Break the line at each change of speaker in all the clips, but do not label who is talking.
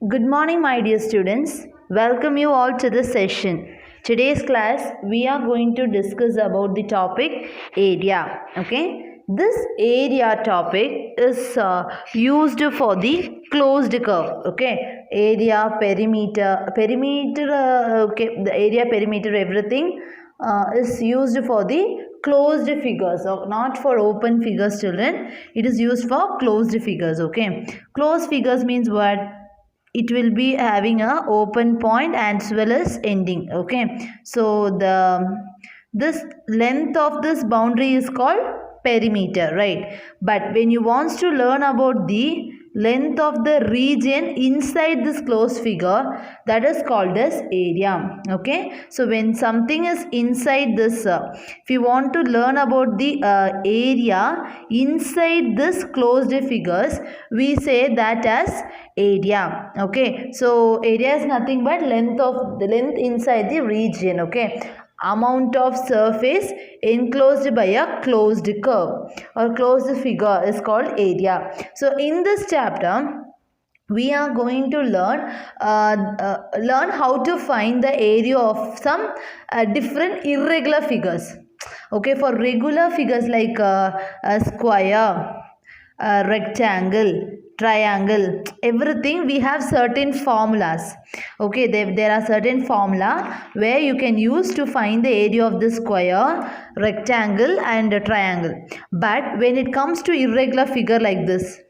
Good morning, my dear students. Welcome you all to this session. Today's class, we are going to discuss about the topic area. Okay, this area topic is used for the closed curve. Okay, area, perimeter. Okay, the area, perimeter, everything is used for the closed figures, or not for open figures, children. It is used for closed figures. Okay, closed figures means what? It will be having a open point as well as ending. Okay, so this length of this boundary is called perimeter, right? But when you want to learn about the length of the region inside this closed figure, that is called as area. Okay, so when something is inside this, if you want to learn about the area inside this closed figures, we say that as area. Okay, so area is nothing but the length inside the region. Okay, amount of surface enclosed by a closed curve or closed figure is called area. So in this chapter we are going to learn how to find the area of some different irregular figures. Okay, for regular figures like a square, rectangle, triangle, everything, we have certain formulas. Okay, there are certain formula where you can use to find the area of the square, rectangle and triangle. But when it comes to irregular figure like this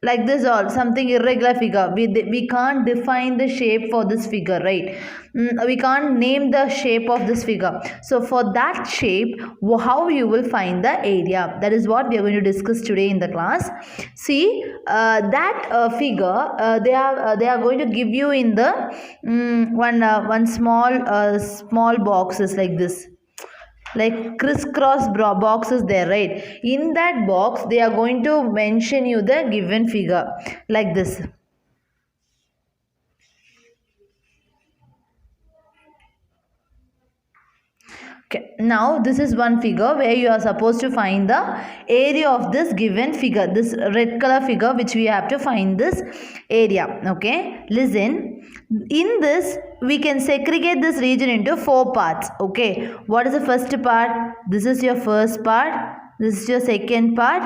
or something irregular figure, we can't define the shape for this figure, right? We can't name the shape of this figure. So for that shape, how you will find the area, that is what we are going to discuss today in the class. See, that figure, they are going to give you in the one small boxes like this, like crisscross boxes there, right? In that box they are going to mention you the given figure like this. Okay, now this is one figure where you are supposed to find the area of this given figure, this red color figure which we have to find this area. Okay, listen, in this we can segregate this region into 4 parts. Okay, what is the first part? This is your first part, this is your second part,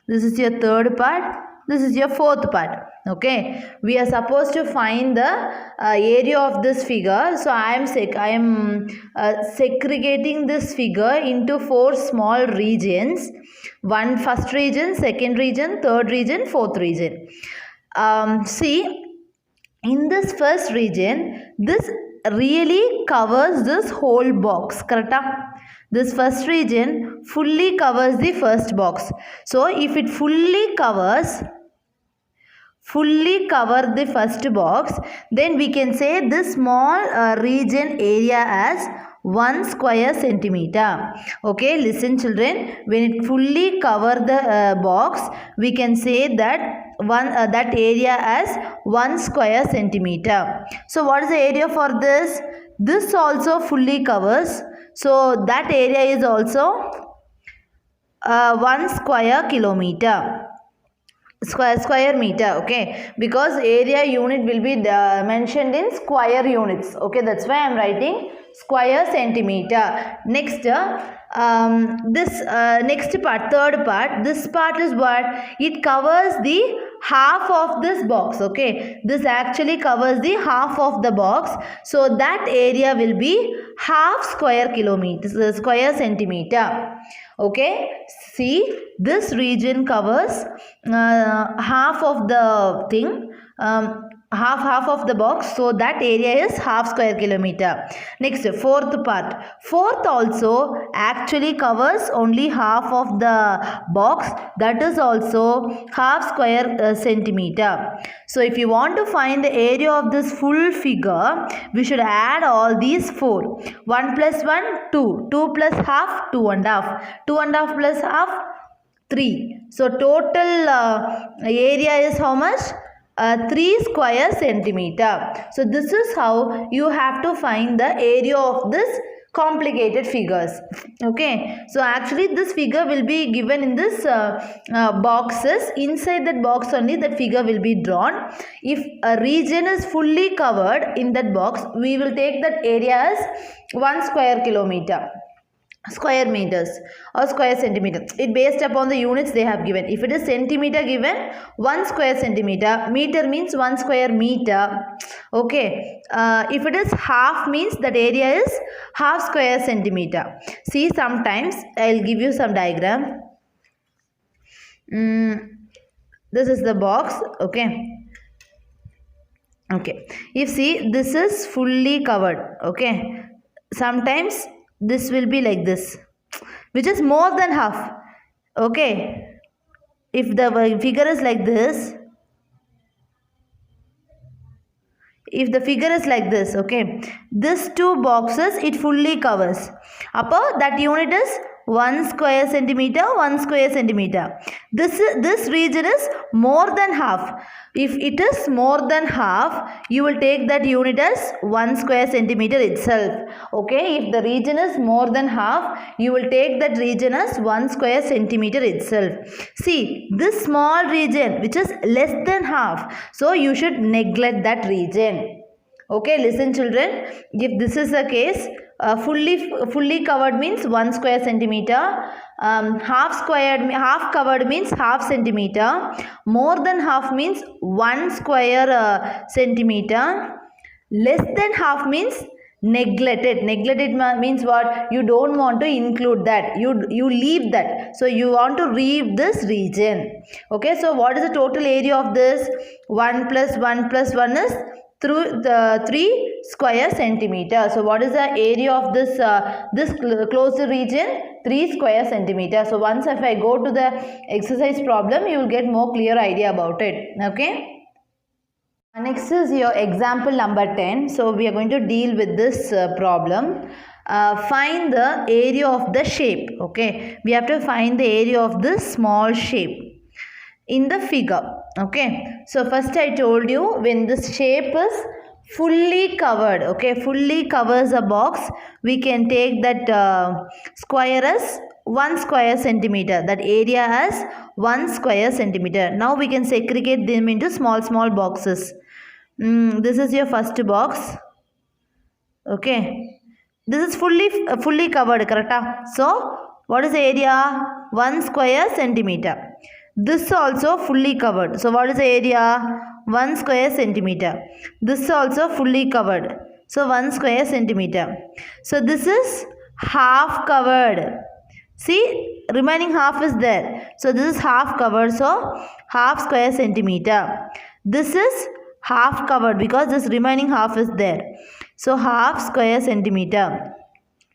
this is your third part, this is your fourth part. Okay, we are supposed to find the area of this figure. So I am segregating this figure into 4 small regions. One first region, second region, third region, fourth region. See, in this first region, this really covers this whole box, correct? This first region fully covers the first box. So if it fully cover the first box, then we can say this small region area as 1 square centimeter. Okay, listen children, when it fully cover the box, we can say that that area as 1 square centimeter. So what is the area for this? This also fully covers, so that area is also 1 square kilometer. Square meter. Okay, because area unit will be mentioned in square units. Okay, that's why I am writing square centimeter. Next, this next part, third part, this part is what? It covers the half of this box. Okay, this actually covers the half of the box, so that area will be half square kilometer, square centimeter. Okay, see, this region covers half of the thing, half of the box, so that area is half square kilometer. Next, fourth part. Fourth also actually covers only half of the box, that is also half square centimeter. So if you want to find the area of this full figure, we should add all these 4. 1 plus 1, 2. 2 plus half, 2 and half. 2 and half plus half, 3. So total area is how much? 3 square centimeter. So this is how you have to find the area of this complicated figures. Okay, so actually this figure will be given in this boxes. Inside that box only that figure will be drawn. If a region is fully covered in that box, we will take that area as 1 square kilometer, square meters or square centimeter. It based upon the units they have given. If it is centimeter given, 1 square centimeter, meter means 1 square meter. Okay, if it is half means that area is half square centimeter. See, sometimes I'll give you some diagram. This is the box. Okay, if see, this is fully covered. Okay, sometimes this will be like this, which is more than half. Okay, if the figure is like this, if the figure is like this, okay, this two boxes it fully covers. Appo that unit is 1 square centimeter, 1 square centimeter. This region is more than half. If it is more than half, you will take that unit as 1 square centimeter itself. Okay, if the region is more than half, you will take that region as 1 square centimeter itself. See, this small region which is less than half, so you should neglect that region. Okay, listen children, if this is the case, fully covered means 1 square centimeter, half covered means half centimeter, more than half means 1 square centimeter, less than half means neglected. Neglected means what? You don't want to include that, you leave that, so you want to leave this region. Okay, so what is the total area of this? 1 plus 1 plus 1 is through the 3 square centimeter. So what is the area of this closed region? 3 square centimeter. So once if I go to the exercise problem, you will get more clear idea about it. Okay, next is your example number 10. So we are going to deal with this problem. Find the area of the shape. Okay, we have to find the area of this small shape in the figure. Okay, so first I told you, when this shape is fully covered, okay, fully covers a box, we can take that square as 1 square centimeter, that area as 1 square centimeter. Now we can segregate them into small boxes. This is your first box. Okay, this is fully covered, correct? So what is the area? 1 square centimeter. This also fully covered. So what is the area? 1 square centimeter. This also fully covered. So 1 square centimeter. So this is half covered. See, remaining half is there. So this is half covered. So half square centimeter. This is half covered because this remaining half is there. So half square centimeter.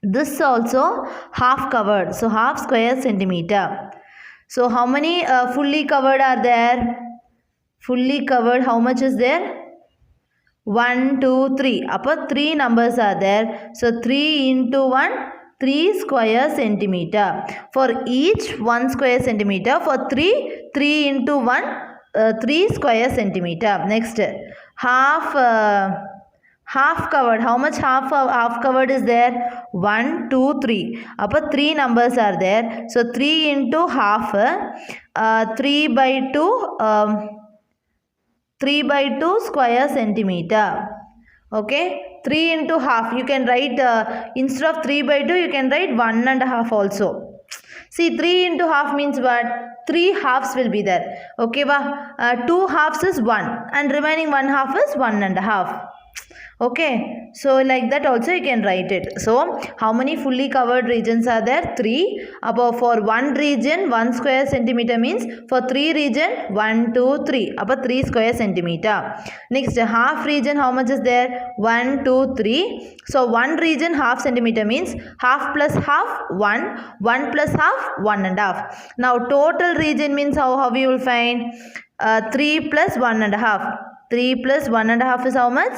This also half covered. So half square centimeter. So how many fully covered are there? Fully covered, how much is there? 1, 2, 3. Upper 3 numbers are there. So 3 into 1, 3 square centimeter. For each 1 square centimeter. For 3 into 1, 3 square centimeter. Next, half covered. How much half covered is there? 1, 2, 3. Upper 3 numbers are there. So 3 into half, 3 by 2 square centimeter. Okay, 3 into half. You can write instead of 3 by 2, you can write 1 and a half also. See, 3 into half means what? 3 halves will be there. Okay, 2 halves is 1 and remaining 1 half is 1 and a half. Okay, so like that also you can write it. So how many fully covered regions are there? 3. Above for one region 1 square centimeter means for 3 region 1, 2, 3. Above 3 square centimeter. Next, half region, how much is there? 1, 2, 3. So 1 region half centimeter means half plus half 1, 1 plus half 1 and a half. Now total region means how we will find 3 plus 1 and a half. 3 plus 1 and a half is how much?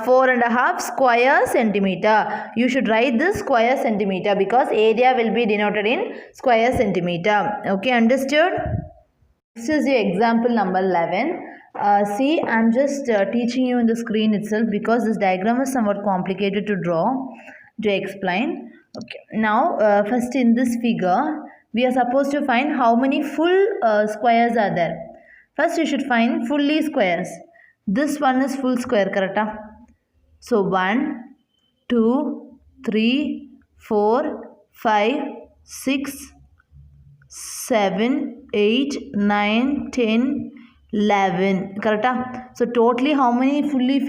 4 and a half square centimeter. You should write this square centimeter because area will be denoted in square centimeter. Okay, understood? This is your example number 11. See, I'm just teaching you in the screen itself because this diagram is somewhat complicated to draw. to explain. Okay, now first in this figure we are supposed to find how many full squares are there. First you should find fully squares. This one is full square, correct? So 1, 2, 3, 4, 5, 6, 7, 8, 9, 10, 11. Correct? So totally how many fully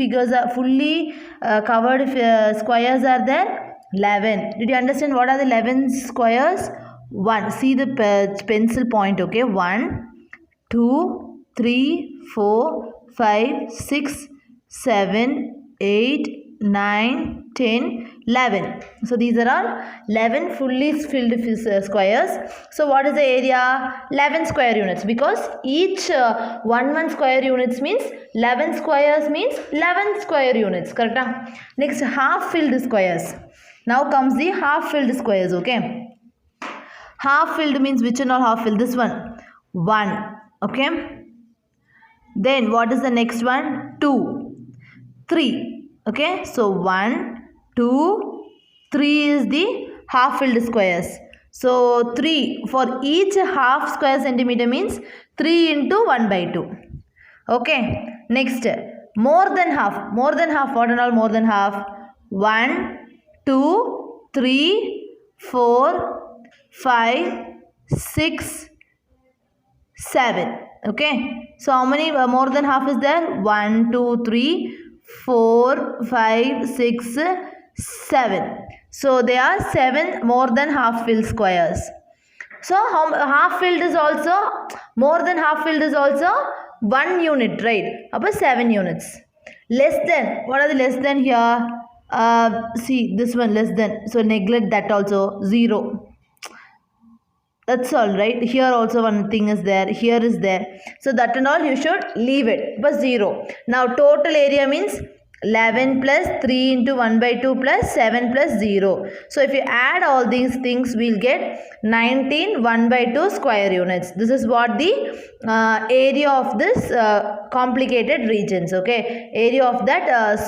covered squares are there? 11. Did you understand what are the 11 squares? 1. See the pencil point, okay? 1, 2, 3, 4, 5, 6, 7, 8, 9, 10, 11. So these are all 11 fully filled squares. So what is the area? 11 square units, because each 1 square units means 11 squares means 11 square units. Correct? Next, half filled squares. Now comes the half filled squares. Okay. Half filled means which one or half filled? This one. 1. Okay. Then what is the next one? 2. 3. Okay, so 1, 2, 3 is the half filled squares. So 3 for each half square centimeter means 3 into 1 by 2. Okay, next more than half. More than half, what and all more than half? 1, 2, 3, 4, 5, 6, 7. Okay, so how many more than half is there? 1, 2, 3, 4, 5, 6, 7. So they are 7 more than half filled squares. So half filled is also more than half filled is also 1 unit, right? About 7 units. Less than, what are the less than here? See this one, less than. So neglect that also, 0. That's all, right? Here also one thing is there. Here is there. So that and all you should leave it. But 0. Now total area means 11 plus 3 into 1 by 2 plus 7 plus 0. So if you add all these things, we'll get 19 1 by 2 square units. This is what the area of this complicated regions. Okay. Area of that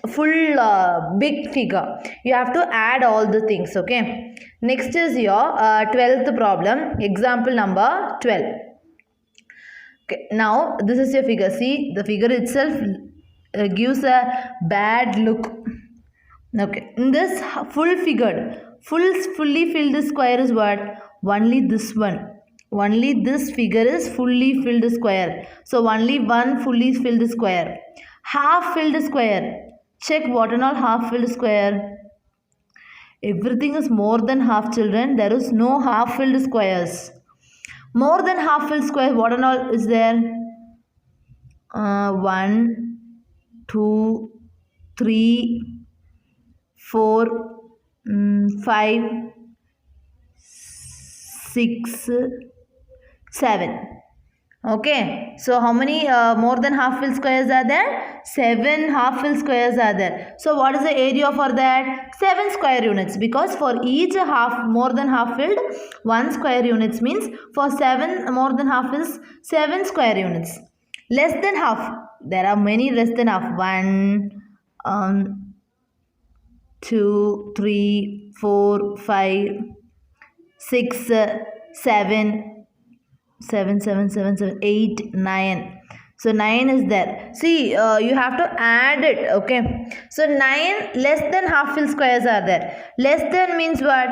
full big figure. You have to add all the things. Okay. Next is your 12th problem. Example number 12. Okay. Now this is your figure. See, the figure itself gives a bad look. Okay, in this fully filled square is what? Only this one. Only this figure is fully filled square. So only one fully filled square. Half filled square. Check what and all half filled square. Everything is more than half, children. There is no half filled squares. More than half filled square, what and all is there? 1, 2, 3, 4, 5, 6, 7. Okay, so how many more than half filled squares are there? 7 half filled squares are there. So what is the area for that? 7 square units, because for each half more than half filled 1 square units means for 7 more than half is 7 square units. Less than half, there are many less than half. 1, 2, 3, 4, 5, 6, 7, 8, 9. So 9 is there. See, you have to add it. Okay. So 9 less than half filled squares are there. Less than means what?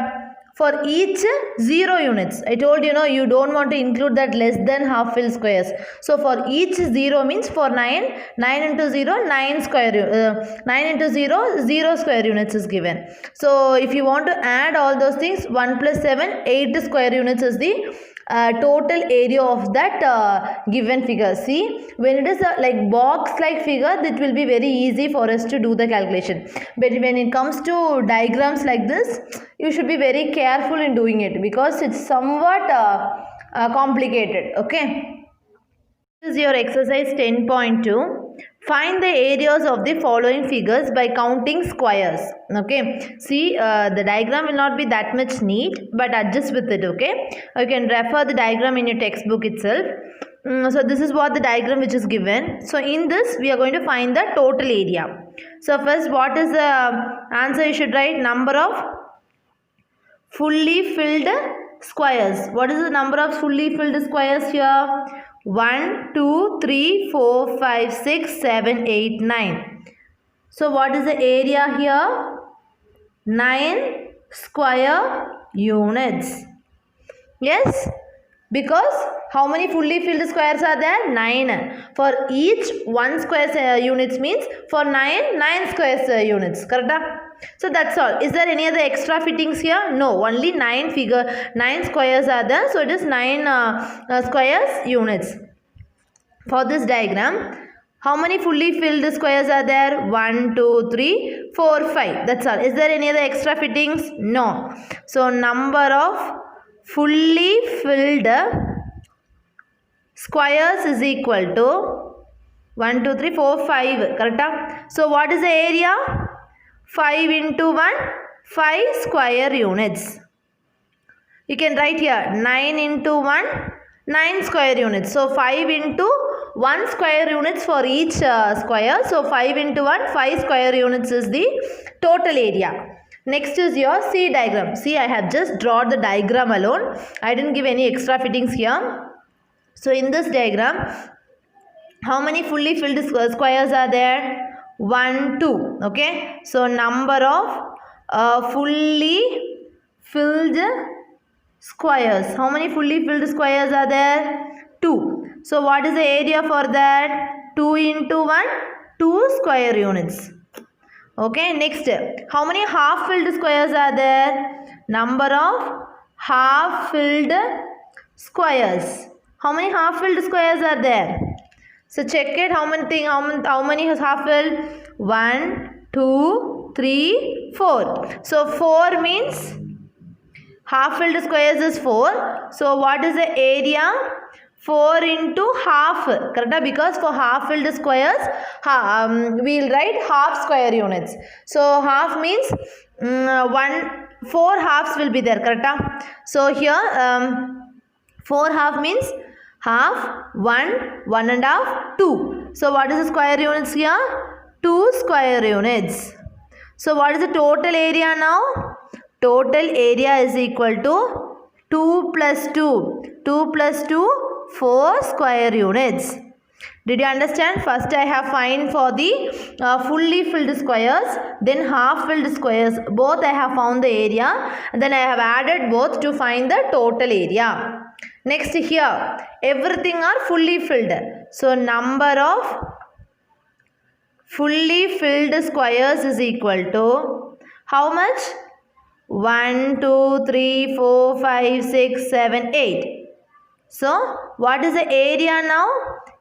For each 0 units. I told you, you don't want to include that less than half filled squares. So for each 0 means for 9 into 0, 9 square, 9 into 0, 0 square units is given. So if you want to add all those things, 1 plus 7, 8 square units is the total area of that given figure. See, when it is a like box like figure, that will be very easy for us to do the calculation. But when it comes to diagrams like this, you should be very careful in doing it, because it's somewhat complicated. Okay. This is your exercise 10.2. Find the areas of the following figures by counting squares. Okay. See, the diagram will not be that much neat, but adjust with it. Okay. You can refer the diagram in your textbook itself. So this is what the diagram which is given. So in this we are going to find the total area. So first, what is the answer you should write? Number of fully filled squares. What is the number of fully filled squares here? 1, 2, 3, 4, 5, 6, 7, 8, 9. So what is the area here? 9 square units. Yes? Because how many fully filled squares are there? 9. For each 1 square units means for 9 square units. Correct? So that's all. Is there any other extra fittings here? No. Only 9 squares are there. So it is 9 squares units. For this diagram, how many fully filled squares are there? 1, 2, 3, 4, 5. That's all. Is there any other extra fittings? No. So number of fully filled squares is equal to 1, 2, 3, 4, 5. Correct? So what is the area? 5 into 1, 5 square units. You can write here 9 into 1, 9 square units. So 5 into 1 square units for each square. So 5 into 1, 5 square units is the total area. Next is your C diagram. See, I have just drawn the diagram alone. I didn't give any extra fittings here. So in this diagram, how many fully filled squares are there? 1, 2. Okay. So number of fully filled squares. How many fully filled squares are there? 2. So what is the area for that? 2 into 1, 2 square units. Okay, next, how many half filled squares are there? Number of half filled squares. How many half filled squares are there? So check it. How many has half filled? 1, 2, 3, 4. So 4 means half filled squares is 4. So what is the area? 4 into half. Correct? Because for half filled squares, we will write half square units. So half means 4 halves will be there. Correct? So here 4 half means half, 1, 1 and half, 2. So what is the square units here? 2 square units. So what is the total area now? Total area is equal to 2 plus 2. 2 plus 2, 4 square units. Did you understand? First I have find for the fully filled squares, then half filled squares. Both I have found the area, and then I have added both to find the total area. Next here, everything are fully filled. So number of fully filled squares is equal to how much? 1, 2, 3, 4, 5, 6, 7, 8. So what is the area now?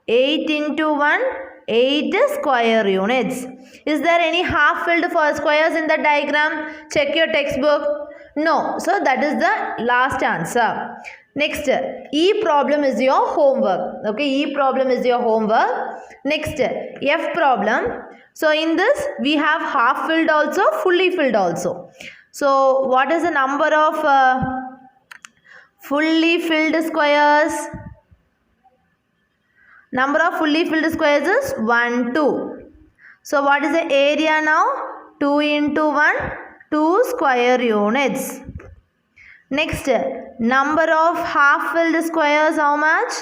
8 into 1, 8 square units. Is there any half filled for squares in the diagram? Check your textbook. No. So that is the last answer. Next, E problem is your homework. Okay, E problem is your homework. Next, F problem. So in this, we have half filled also, fully filled also. So what is the number of fully filled squares? Number of fully filled squares is 1, 2. So what is the area now? 2 into 1, 2 square units. Next, number of half filled squares, how much?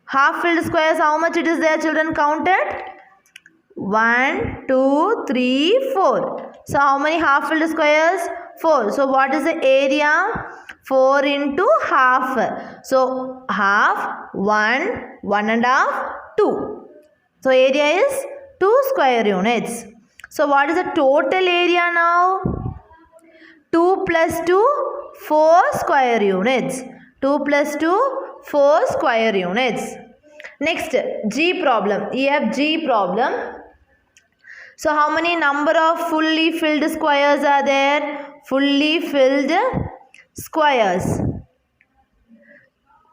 Half filled squares, how much it is there, children? Counted? 1, 2, 3, 4. So how many half filled squares? 4. So what is the area? 4 into half. So half, 1, 1 and half, 2. So area is 2 square units. So what is the total area now? 2 plus 2, 4 square units. 2 plus 2, 4 square units. Next, G problem. We have G problem. So how many number of fully filled squares are there? Fully filled squares.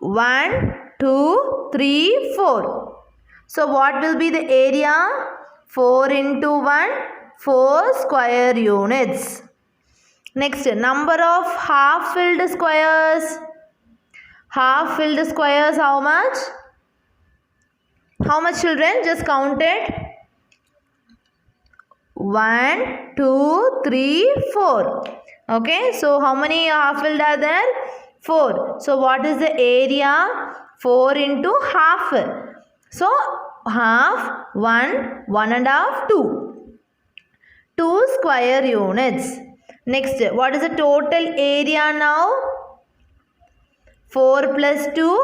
1, 2, 3, 4. So what will be the area? 4 into 1, 4 square units. Next, number of half filled squares. Half filled squares, how much? How much children? Just count it. 1, 2, 3, 4. Okay, so how many half filled are there? 4. So what is the area? 4 into half. So half, 1, 1 and a half, 2. 2 square units. Next, what is the total area now? 4 plus 2,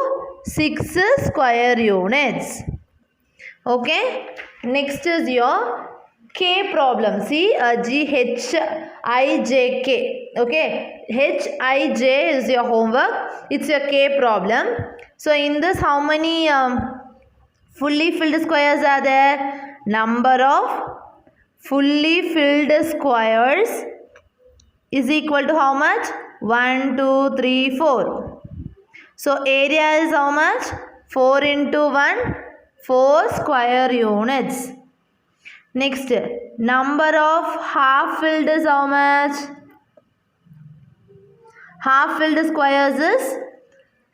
6 square units. Okay, next is your K problem. See, H-I-J-K. Okay, H-I-J is your homework. It's your K problem. So in this, how many fully filled squares are there? Number of fully filled squares is equal to how much? 1, 2, 3, 4. So area is how much? 4 into 1, 4 square units. Next, number of half filled is how much? Half filled squares is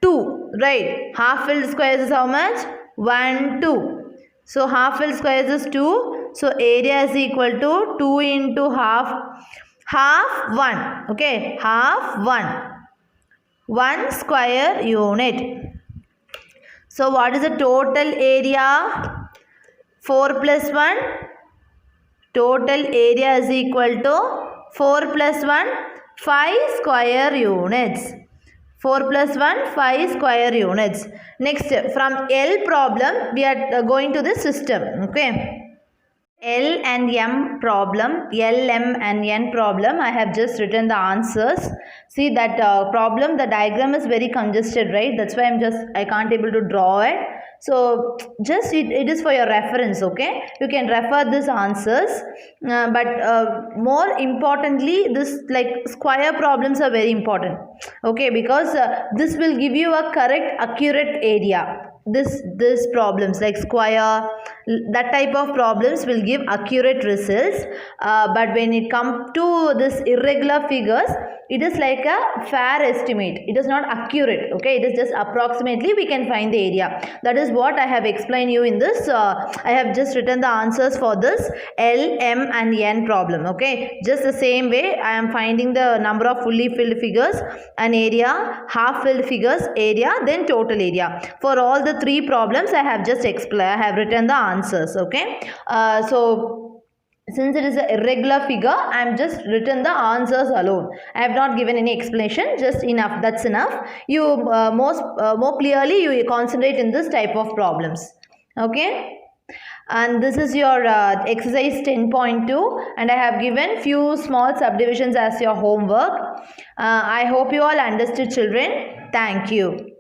2, right? Half filled squares is how much? 1, 2. So half filled squares is 2. So area is equal to 2 into half. Half 1. Okay, half 1. 1 square unit. So what is the total area? 4 plus 1. Total area is equal to 4 plus 1, 5 square units. 4 plus 1, 5 square units. Next, from L problem, we are going to the system. Okay. L and M problem, L, M and N problem, I have just written the answers. See that problem, the diagram is very congested, right? That's why I can't able to draw it. So just it is for your reference, okay? You can refer these answers. But more importantly, this like square problems are very important, okay? Because this will give you a correct, accurate area. This problems like square, that type of problems will give accurate results, but when it comes to this irregular figures, it is like a fair estimate. It is not accurate, okay? It is just approximately we can find the area. That is what I have explained you in this. I have just written the answers for this L, M and N problem, okay? Just the same way I am finding the number of fully filled figures, an area, half filled figures, area, then total area. For all the 3 problems I have just explained, I have written the answers, okay? So since it is an irregular figure, I am just written the answers alone. I have not given any explanation, just enough, that's enough. You more clearly you concentrate in this type of problems, okay? And this is your exercise 10.2, and I have given few small subdivisions as your homework. I hope you all understood, children. Thank you.